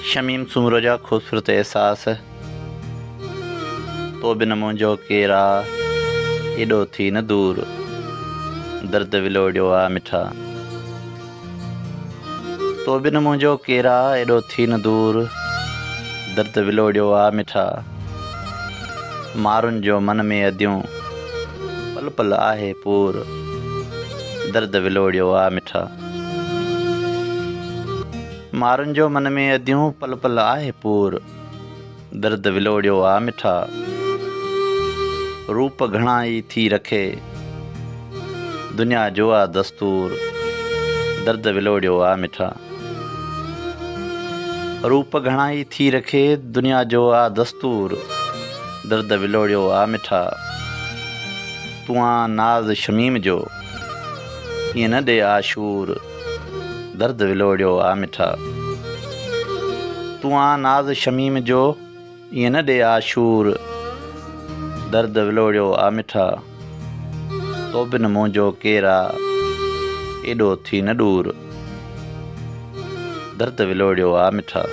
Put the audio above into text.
शमीम सुमरो जा ख़ूबसूरत एहसास तो बिन मुंहिंजो केरु आहे एॾो थी न दूर दर्द विलोड़ियो आहे मिठा तो बिन मुंहिंजो केरु आहे एॾो थी न दूर दर्द विलोड़ियो आहे मिठा मारुनि जो मन में अदियूं पल पल आहे पूर दर्द विलोड़ियो आहे मिठा मारुनि जो मन में अदियूं पल पल आहे पूर दर्द विलोड़ियो आहे मिठा रूप घणा ई थी रखे दुनिया जो आहे दस्तूर दर्द विलोड़ियो आहे मिठा रूप घणा ई थी रखे दुनिया जो आहे दस्तूर दर्द विलोड़ियो आहे मिठा तूं आ नाज़ शमीम जो ईअं न ॾे आशूर दर्द विलोड़ियो आहे मिठा तूं आ नाज़ शमीम जो ईअं न ॾे आशूर दर्द विलोड़ियो आहे मिठा तो बिन मुंहिंजो केरु आहे एॾो थी न दूर दर्द विलोड़ियो आहे मिठा।